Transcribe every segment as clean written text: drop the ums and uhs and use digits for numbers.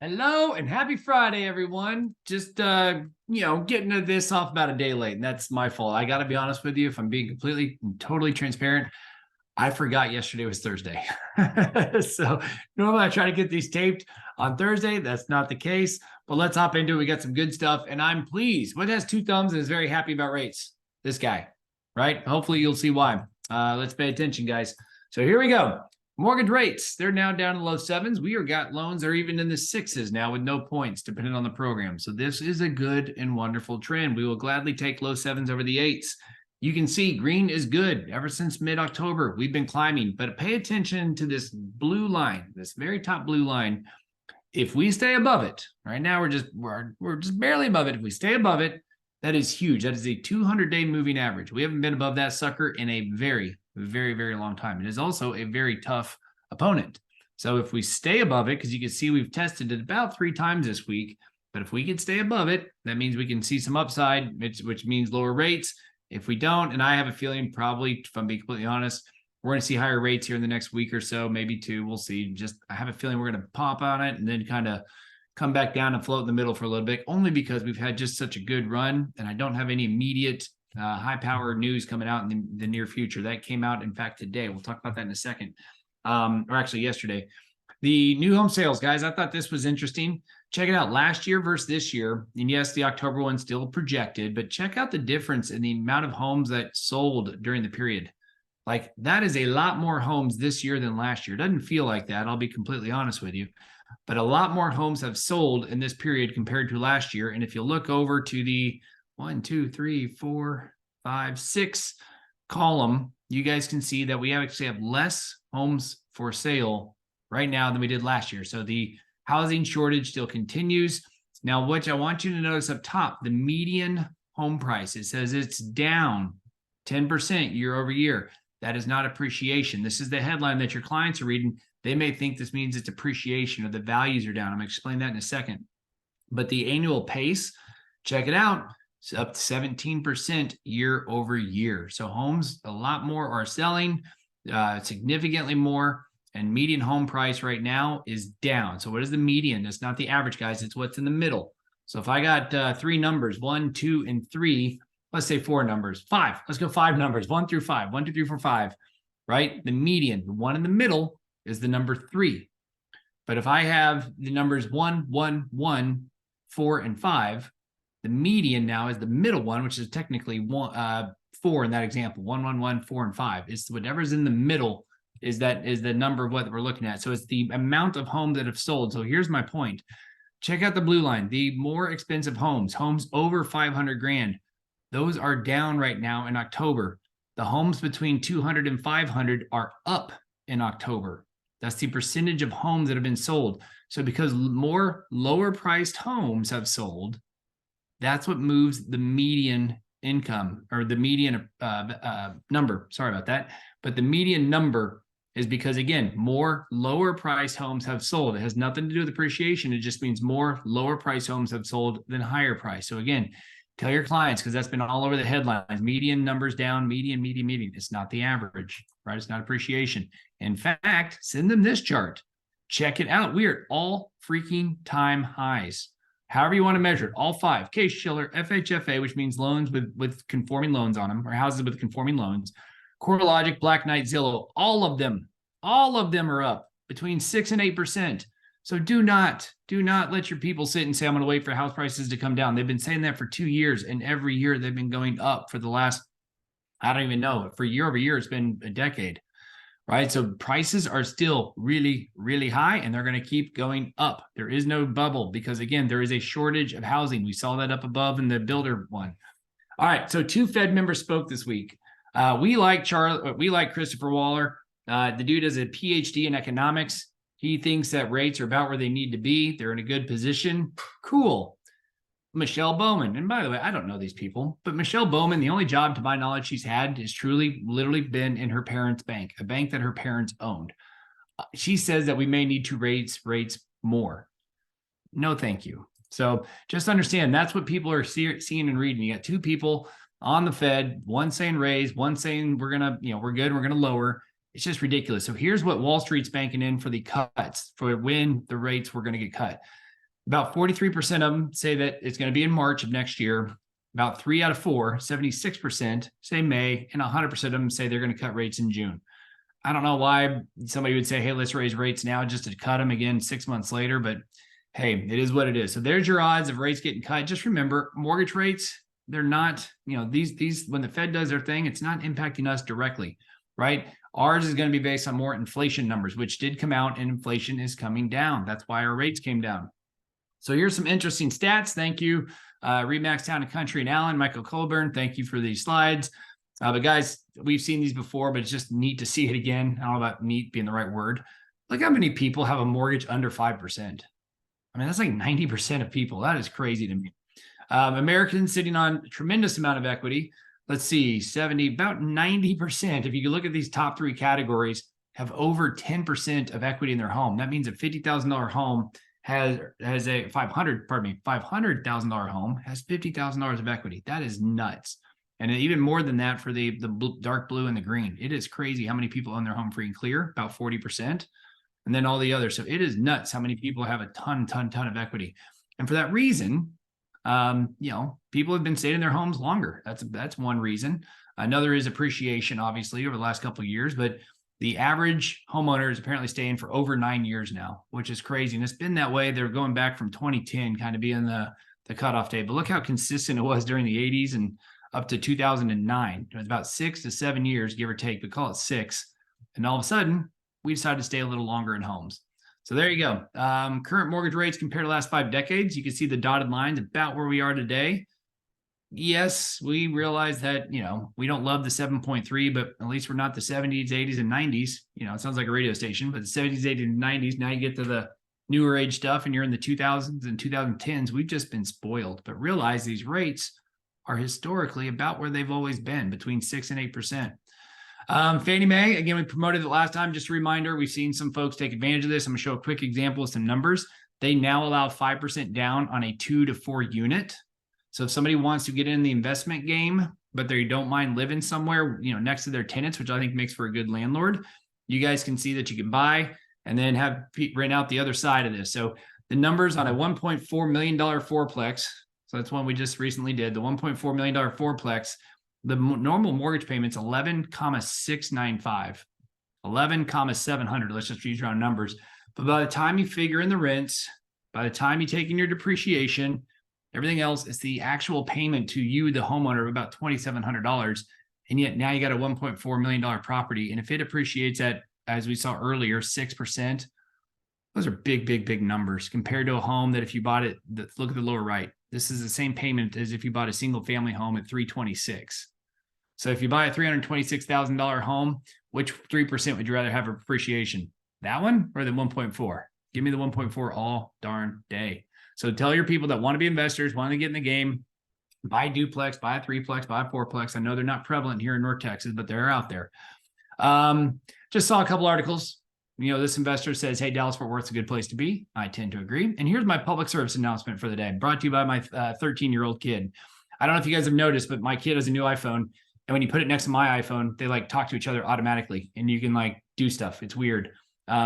Hello and happy Friday, everyone. Just getting to this off about a day late, and that's my fault. I got to be honest with you. If I'm being completely and totally transparent, I forgot yesterday was Thursday. So normally I try to get these taped on Thursday. That's not the case, but let's hop into it. We got some good stuff, and I'm pleased. What has two thumbs and is very happy about rates? This guy, right? Hopefully you'll see why. Let's pay attention, guys. So here we go. Mortgage rates, they're now down in the low sevens. We are got loans that are even in the sixes now with no points, depending on the program. So this is a good and wonderful trend. We will gladly take low sevens over the eights. You can see green is good ever since mid-October. We've been climbing, but pay attention to this blue line, this very top blue line. If we stay above it, right now we're just barely above it. If we stay above it, that is huge. That is a 200-day moving average. We haven't been above that sucker in a very, very long time. It is also a very tough opponent. So if we stay above it, because you can see we've tested it about 3 times this week, but if we can stay above it, that means we can see some upside, which means lower rates. If we don't, and I have a feeling probably, if I'm being completely honest, we're going to see higher rates here in the next week or so, maybe 2. We'll see. I have a feeling we're going to pop on it and then kind of come back down and float in the middle for a little bit, only because we've had just such a good run, and I don't have any immediate high power news coming out in the near future. That came out, in fact, today. We'll talk about that in a second, or actually yesterday. The new home sales, guys, I thought this was interesting. Check it out, last year versus this year. And yes, the October one's still projected, but check out the difference in the amount of homes that sold during the period. Like, that is a lot more homes this year than last year. It doesn't feel like that, I'll be completely honest with you. But a lot more homes have sold in this period compared to last year. And if you look over to the 1, 2, 3, 4, 5, 6 column, you guys can see that we actually have less homes for sale right now than we did last year. So the housing shortage still continues. Now, what I want you to notice up top, the median home price, it says it's down 10% year over year. That is not appreciation. This is the headline that your clients are reading. They may think this means it's appreciation or the values are down. I'm going to explain that in a second. But the annual pace, check it out, it's up 17% year over year. So homes, a lot more are selling, significantly more. And median home price right now is down. So what is the median? It's not the average, guys. It's what's in the middle. So if I got 3 numbers, 1, 2, and 3, let's say 4 numbers, 5. Let's go 5 numbers, 1 through 5, 1, 2, 3, 4, 5, right? The median, the one in the middle is the number 3. But if I have the numbers 1, 1, 1, 4, and 5, the median now is the middle one, which is technically 4 in that example. 1, 1, 1, 4, and 5. It's whatever's in the middle is the number of what we're looking at. So it's the amount of homes that have sold. So here's my point. Check out the blue line. The more expensive homes over 500 grand, those are down right now in October. The homes between 200 and 500 are up in October. That's the percentage of homes that have been sold. So because more lower priced homes have sold, that's what moves the median income, or the median number. Sorry about that. But the median number is because, again, more lower price homes have sold. It has nothing to do with appreciation. It just means more lower price homes have sold than higher price. So again, tell your clients, because that's been all over the headlines, median numbers down, median. It's not the average, right? It's not appreciation. In fact, send them this chart. Check it out. We are at all freaking time highs. However you want to measure it, all 5. Case-Shiller, FHFA, which means loans with conforming loans on them, or houses with conforming loans. CoreLogic, Black Knight, Zillow, all of them are up between 6 and 8%. So do not let your people sit and say, I'm going to wait for house prices to come down. They've been saying that for 2 years, and every year they've been going up for the last, I don't even know, for year over year, it's been a decade, right? So prices are still really, really high, and they're going to keep going up. There is no bubble because, again, there is a shortage of housing. We saw that up above in the builder one. All right, so 2 Fed members spoke this week. We like Christopher Waller. The dude has a PhD in economics. He thinks that rates are about where they need to be. They're in a good position. Cool. Michelle Bowman. And by the way, I don't know these people, but Michelle Bowman, the only job to my knowledge she's had is literally been in her parents' bank, a bank that her parents owned. She says that we may need to raise rates more. No, thank you. So just understand that's what people are seeing and reading. You got 2 people on the Fed, one saying raise, one saying we're good, we're going to lower. It's just ridiculous. So here's what Wall Street's banking in for the cuts, for when the rates were going to get cut. About 43% of them say that it's going to be in March of next year. About 3 out of 4, 76% say May, and 100% of them say they're going to cut rates in June. I don't know why somebody would say, hey, let's raise rates now just to cut them again 6 months later, but hey, it is what it is. So there's your odds of rates getting cut. Just remember, mortgage rates, they're not, these when the Fed does their thing, it's not impacting us directly, right? Ours is going to be based on more inflation numbers, which did come out, and inflation is coming down. That's why our rates came down. So here's some interesting stats. Thank you, Remax Town and Country and Allen, Michael Colburn. Thank you for these slides. But guys, we've seen these before, but it's just neat to see it again. I don't know about neat being the right word. Look how many people have a mortgage under 5%. I mean, that's like 90% of people. That is crazy to me. Americans sitting on a tremendous amount of equity. Let's see, about 90%. If you look at these top 3 categories, have over 10% of equity in their home. That means a $50,000 home has a $500,000 home has $50,000 of equity. That is nuts. And even more than that for the dark blue and the green. It is crazy how many people own their home free and clear, about 40%. And then all the others. So it is nuts how many people have a ton of equity. And for that reason, people have been staying in their homes longer. That's one reason. Another is appreciation, obviously, over the last couple of years. But the average homeowner is apparently staying for over 9 years now, which is crazy. And it's been that way. They're going back from 2010 kind of being the cutoff date. But look how consistent it was during the 80s and up to 2009. It was about 6 to 7 years, give or take, but call it 6. And all of a sudden, we decided to stay a little longer in homes. So there you go. Current mortgage rates compared to the last 5 decades. You can see the dotted lines about where we are today. Yes, we realize that, we don't love the 7.3, but at least we're not the 70s, 80s, and 90s. It sounds like a radio station, but the 70s, 80s, and 90s, now you get to the newer age stuff and you're in the 2000s and 2010s. We've just been spoiled. But realize these rates are historically about where they've always been, between 6 and 8%. Fanny May, again, we promoted it last time. Just a reminder, we've seen some folks take advantage of this. I'm going to show a quick example of some numbers. They now allow 5% down on a 2 to 4 unit. So if somebody wants to get in the investment game, but they don't mind living somewhere, next to their tenants, which I think makes for a good landlord, you guys can see that you can buy and then have rent out the other side of this. So the numbers on a $1.4 million fourplex, so that's one we just recently did, the $1.4 million fourplex, the normal mortgage payment's 11,695, 11,700. Let's just use round numbers. But by the time you figure in the rents, by the time you take in your depreciation, everything else is the actual payment to you, the homeowner, of about $2,700. And yet now you got a $1.4 million property. And if it appreciates at, as we saw earlier, 6%, those are big numbers compared to a home that if you bought it, look at the lower right. This is the same payment as if you bought a single family home at $326,000. So if you buy a $326,000 home, which 3% would you rather have appreciation? That one or the 1.4? Give me the 1.4 all darn day. So tell your people that want to be investors, want to get in the game, buy a duplex, buy a threeplex, buy a fourplex. I know they're not prevalent here in North Texas, but they're out there. Just saw a couple articles. This investor says, hey, Dallas-Fort Worth's a good place to be. I tend to agree. And here's my public service announcement for the day, brought to you by my 13-year-old kid. I don't know if you guys have noticed, but my kid has a new iPhone. And when you put it next to my iPhone, they talk to each other automatically and you can do stuff. It's weird.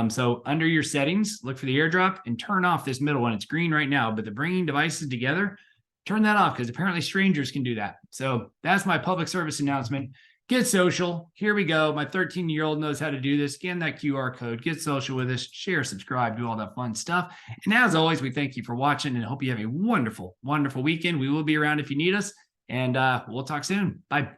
So under your settings, look for the airdrop and turn off this middle one. It's green right now, but the bringing devices together, turn that off because apparently strangers can do that. So that's my public service announcement. Get social. Here we go. My 13-year-old knows how to do this. Scan that QR code. Get social with us. Share, subscribe, do all that fun stuff. And as always, we thank you for watching and hope you have a wonderful, wonderful weekend. We will be around if you need us. And we'll talk soon. Bye.